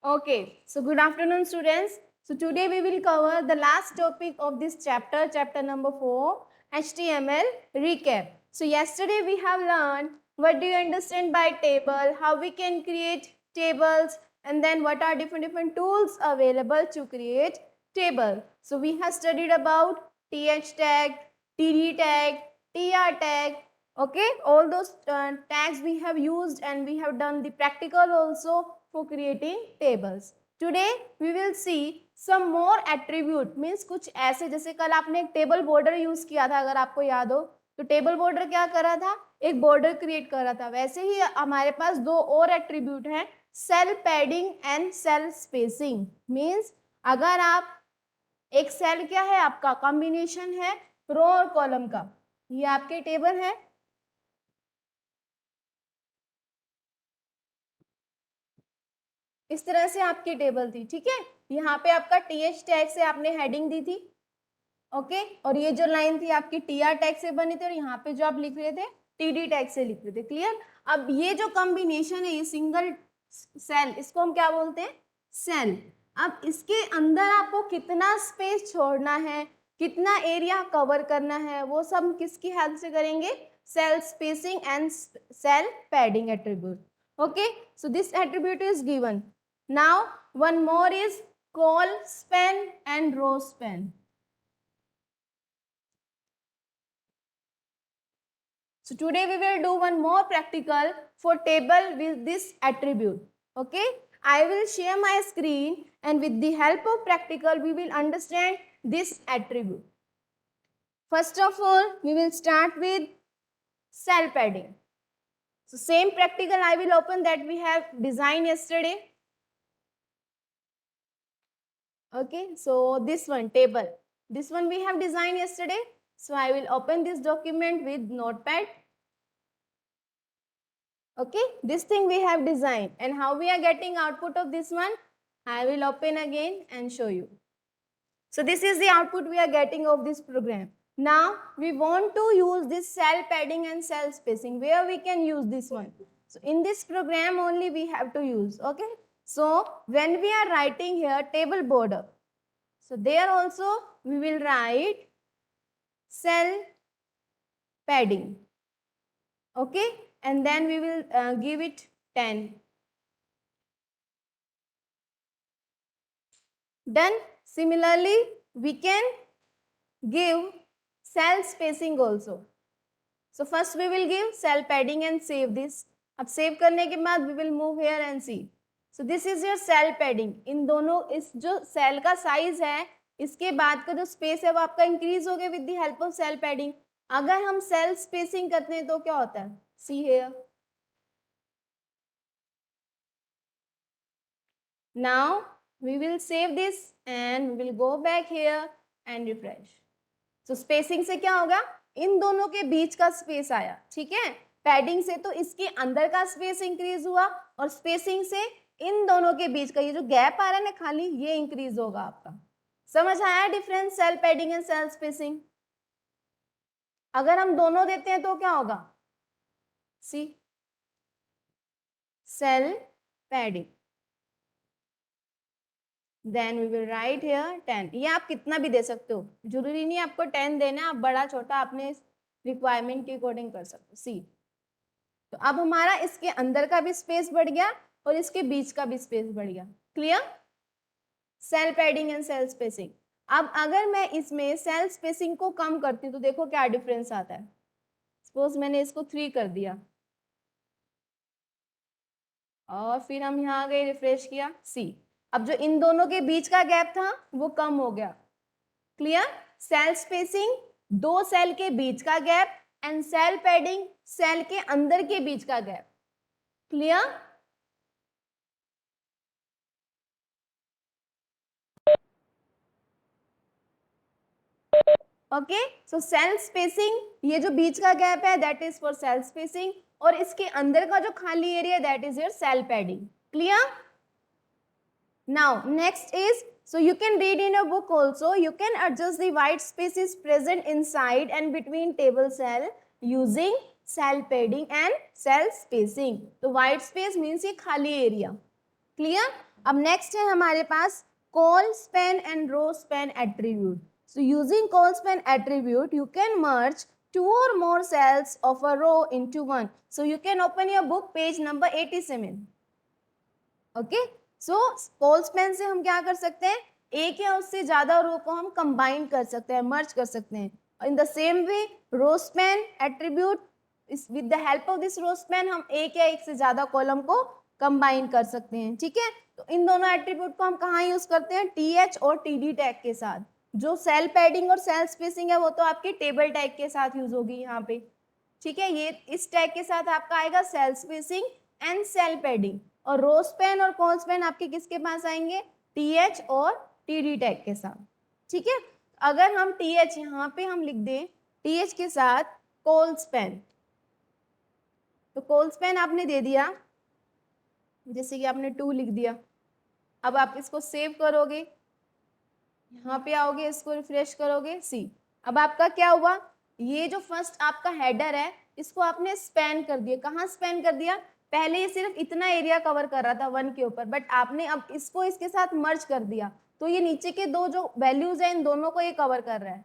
Okay, so good afternoon, students. So today we will cover the last topic of this chapter, chapter number 4, HTML recap. So yesterday we have learned what do you understand by table, how we can create tables, and then what are different tools available to create table. So we have studied about th tag, td tag, tr tag. Okay, all those tags we have used, and we have done the practical also for creating tables. Today we will see some more attribute, means कुछ ऐसे, जैसे कल आपने एक table border use किया था, अगर आपको याद हो तो टेबल बॉर्डर क्या कर रहा था, एक बॉर्डर क्रिएट कर रहा था। वैसे ही हमारे पास दो और एट्रीब्यूट हैं, cell padding and cell spacing. Means अगर आप एक सेल क्या है, आपका कॉम्बिनेशन है रो और कॉलम का, ये आपके टेबल है, इस तरह से आपकी टेबल थी, ठीक है। यहाँ पे आपका टीएच टैग से आपने हेडिंग दी थी, ओके, और ये जो लाइन थी आपकी टीआर टैग से बनी थी, और यहाँ पे जो आप लिख रहे थे टीडी टैग से लिख रहे थे। क्लियर। अब ये जो कॉम्बिनेशन है, ये सिंगल सेल, इसको हम क्या बोलते हैं, सेल। अब इसके अंदर आपको कितना स्पेस छोड़ना है, कितना एरिया कवर करना है, वो सब किसकी हेल्प से करेंगे, cell spacing and cell padding attribute. Okay, so this attribute is given. Now one more is col span and row span. So today we will do one more practical for table with this attribute. Okay, I will share my screen, and with the help of practical we will understand this attribute. First of all, we will start with cell padding. So same practical I will open that we have designed yesterday. Okay, so this one table, this one we have designed yesterday. So I will open this document with notepad. Okay, this thing we have designed, and how we are getting output of this one, I will open again and show you. So this is the output we are getting of this program. Now we want to use this cell padding and cell spacing. Where we can use this one? So in this program only we have to use. Okay, so when we are writing here table border, so there also we will write cell padding. Okay, and then we will give it 10. Done. Similarly, we can give cell spacing also. So first we will give cell padding and save this. अब save करने के बाद we will move here and see. So this is your cell padding. इन दोनों, इस जो cell का size है, इसके बाद का जो स्पेस है वो आपका इंक्रीज हो गया with the help of cell padding. अगर हम सेल स्पेसिंग करते हैं तो क्या होता है, see here. Now we will save this and we will go back here and refresh. So spacing से क्या होगा, इन दोनों के बीच का स्पेस आया, ठीक है। पैडिंग से तो इसके अंदर का स्पेस इंक्रीज हुआ, और स्पेसिंग से इन दोनों के बीच का ये जो गैप आ रहा है ना खाली, ये इंक्रीज होगा आपका। समझ आया difference cell padding and cell spacing. अगर हम दोनों देते हैं तो क्या होगा, see cell padding, then we will write here 10। ये आप कितना भी दे सकते हो, जरूरी नहीं आपको 10 देना, आप बड़ा छोटा अपने रिक्वायरमेंट के अकॉर्डिंग कर सकते हो। सी, तो अब हमारा इसके अंदर का भी स्पेस बढ़ गया और इसके बीच का भी स्पेस बढ़ गया। Clear. Cell padding and cell spacing. अब अगर मैं इसमें सेल स्पेसिंग को कम करती हूँ तो देखो क्या डिफरेंस आता है। सपोज मैंने इसको 3 कर दिया, और फिर हम यहाँ गए, रिफ्रेश किया, सी, अब जो इन दोनों के बीच का गैप था वो कम हो गया। क्लियर। सेल स्पेसिंग, दो सेल के बीच का gap, and cell padding, cell के अंदर के बीच का gap. Clear. Okay, so cell spacing, ये जो बीच का गैप है that is for cell spacing, और इसके अंदर का जो खाली area that is your cell padding. Clear. Now next is, so you can read in a book also, you can adjust the white spaces present inside and between table cell using cell padding and cell spacing. तो white space means ये खाली area. Clear? अब next है हमारे पास colspan and rowspan attribute. So using call span attribute, you can merge 2 or more cells of a row into one. So you can open your book page number 87. Okay? So call span से हम क्या कर सकते हैं, एक या उससे ज्यादा रो को हम कंबाइन कर सकते हैं, मर्ज कर सकते हैं. In the same way, row span attribute, with the help of this row span हम एक या एक से ज्यादा कॉलम को कंबाइन कर सकते हैं. ठीक है? तो इन दोनों एट्रीब्यूट को हम कहाँ यूज करते हैं, टीएच और टीडी टैग के साथ. जो सेल पैडिंग और सेल स्पेसिंग है वो तो आपकी टेबल टैग के साथ यूज होगी यहाँ पे. ठीक है? ये इस टैग के साथ आपका आएगा cell spacing and cell padding. और रो स्पैन और कॉल स्पैन आपके किसके पास आएंगे, टीएच और टीडी टैग के साथ. ठीक है? अगर हम टीएच यहाँ पे हम लिख दें टीएच के साथ कॉल स्पैन, तो कॉल स्पैन आपने दे दिया, जैसे कि आपने 2 लिख दिया. अब आप इसको सेव करोगे, यहाँ पे आओगे, इसको रिफ्रेश करोगे, सी अब आपका क्या हुआ, ये जो फर्स्ट आपका हेडर है इसको आपने स्पैन कर दिया. कहाँ स्पैन कर दिया, पहले ये सिर्फ इतना एरिया कवर कर रहा था 1 के ऊपर, बट आपने अब इसको इसके साथ मर्ज कर दिया, तो ये नीचे के दो जो वैल्यूज है इन दोनों को ये कवर कर रहा है.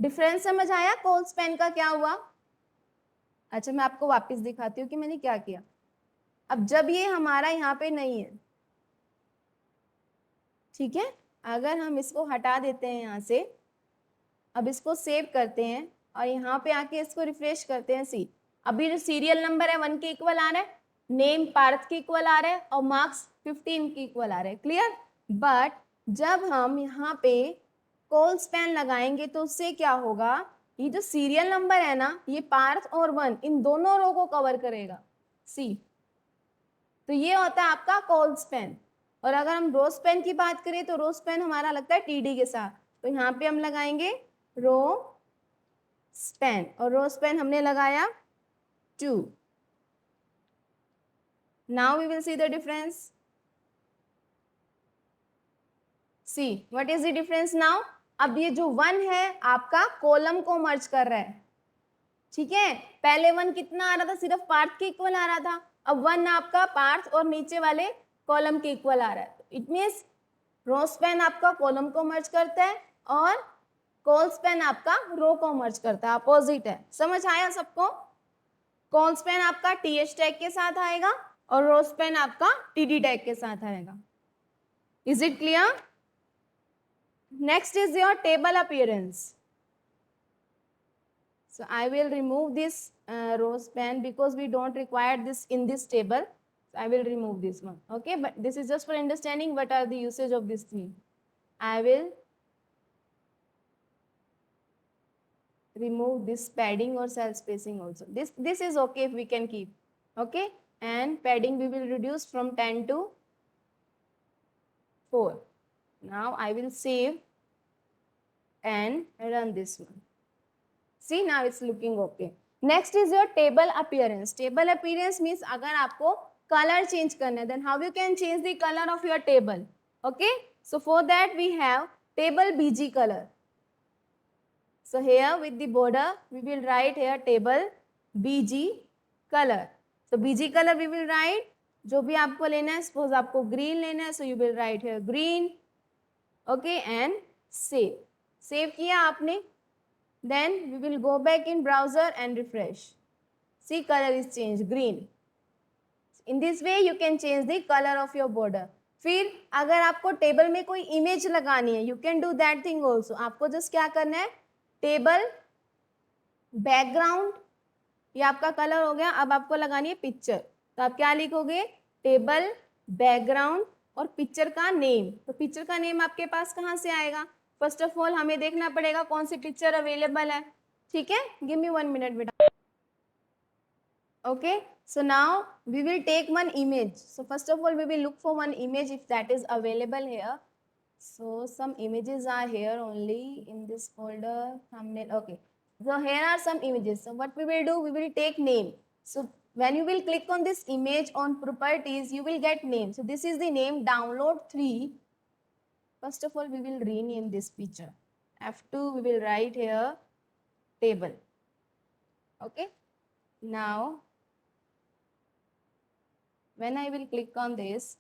डिफरेंस समझ आया कॉल स्पैन का क्या हुआ? अच्छा, मैं आपको वापस दिखाती हूँ कि मैंने क्या किया. अब जब ये हमारा यहाँ पे नहीं है, ठीक है, अगर हम इसको हटा देते हैं यहाँ से, अब इसको सेव करते हैं और यहाँ पे आके इसको रिफ्रेश करते हैं, सी अभी जो सीरियल नंबर है 1 के इक्वल आ रहा है, नेम पार्थ के इक्वल आ रहा है और मार्क्स 15 के इक्वल आ रहे हैं. क्लियर? बट जब हम यहाँ पे कॉल स्पैन लगाएंगे तो उससे क्या होगा, ये जो सीरियल नंबर है ना, ये पार्थ और 1 इन दोनों रो को कवर करेगा. सी, तो ये होता है आपका कॉल स्पैन. और अगर हम रो स्पैन की बात करें तो रो स्पैन हमारा लगता है टीडी के साथ, तो यहाँ पे हम लगाएंगे रो स्पैन, और रो स्पैन हमने लगाया 2. Now we will see the difference. See what is the difference now. अब ये जो 1 है आपका कॉलम को मर्ज कर रहा है. ठीक है, पहले 1 कितना आ रहा था, सिर्फ पार्थ के इक्वल आ रहा था, अब 1 आपका पार्थ और नीचे वाले कॉलम के इक्वल आ रहा है. इट मीन्स रो स्पैन आपका कॉलम को मर्ज करता है और कॉल स्पैन आपका रो को मर्ज करता है, अपोजिट है. समझ आया सबको? कॉल स्पैन आपका टीएच टैग के साथ आएगा और रो स्पैन आपका टीडी टैग के साथ आएगा. Is it clear? Next is your table appearance. So I will remove this row span because we don't require this in this table. So I will remove this one. Okay, but this is just for understanding what are the usage of this thing. I will remove this padding or cell spacing also. This is okay if we can keep. Okay, and padding we will reduce from 10 to 4. Now I will save and run this one. See, now it's looking okay. Next is your table appearance. Table appearance means अगर आपको color change करना है, then how you can change the color of your table? Okay, so for that we have table BG color. So here with the border we will write here table BG color. So BG color we will write, जो भी आपको लेना है, suppose आपको green लेना है, so you will write here green. Okay, and save. Save किया आपने. Then we will go back in browser and refresh. See, color is changed, green. In this way you can change the color of your border. फिर अगर आपको table में कोई image लगानी है, you can do that thing also. आपको just क्या करना है, टेबल बैकग्राउंड, ये आपका कलर हो गया. अब आपको लगानी है पिक्चर, तो आप क्या लिखोगे, टेबल बैकग्राउंड और पिक्चर का नेम. तो पिक्चर का नेम आपके पास कहाँ से आएगा, फर्स्ट ऑफ ऑल हमें देखना पड़ेगा कौन सी पिक्चर अवेलेबल है. ठीक है, गिव मी 1 मिनट बेटा. Okay, so now we will take one image. So first of all we will look for one image if that is available here. So some images are here only in this folder, thumbnail. Okay, so here are some images. So what we will do, we will take name. So when you will click on this image on properties, you will get name. So this is the name, download 3. First of all, we will rename this picture. F2, we will write here table. Okay. Now, when I will click on this,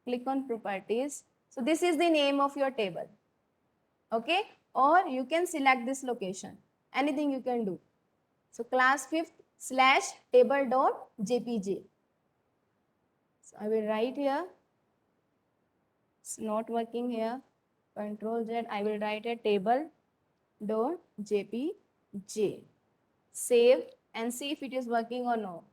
click on properties. So this is the name of your table. Okay, or you can select this location, anything you can do. So class 5th / table.jpg. So I will write here. It's not working here. Control Z. I will write a table.jpg. Save and see if it is working or no.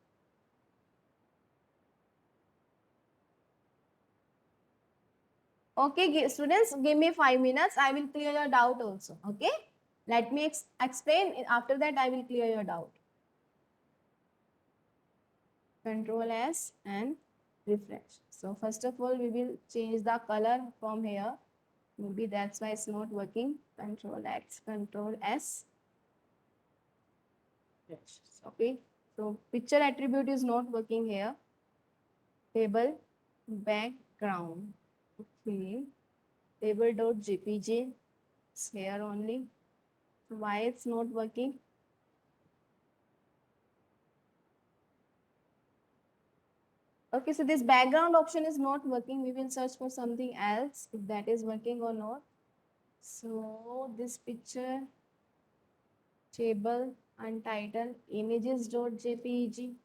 Okay, students, give me 5 minutes. I will clear your doubt also. Okay, let me explain. After that, I will clear your doubt. Control S and refresh. So first of all, we will change the color from here. Maybe that's why it's not working. Control X, Control S. Okay, so picture attribute is not working here. Table background. Okay, table.jpg. It's here only. Why it's not working? Okay, so this background option is not working. We will search for something else if that is working or not. So this picture table untitled images.jpg.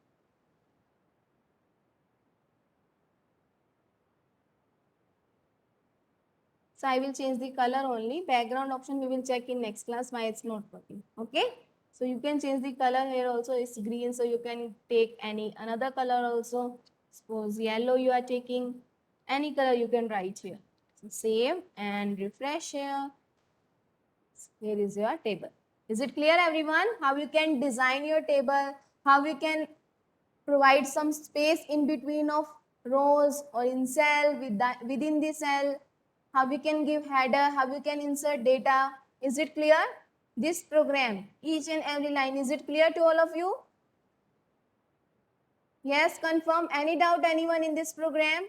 So I will change the color only. Background option we will check in next class why it's not working. Okay. So you can change the color here also. It's green. So you can take another color also. Suppose yellow you are taking. Any color you can write here. So save and refresh here. Here is your table. Is it clear everyone? How you can design your table? How you can provide some space in between of rows or in cell within the cell, how we can give header, how we can insert data. Is it clear? This program, each and every line, is it clear to all of you? Yes, confirm. Any doubt anyone in this program?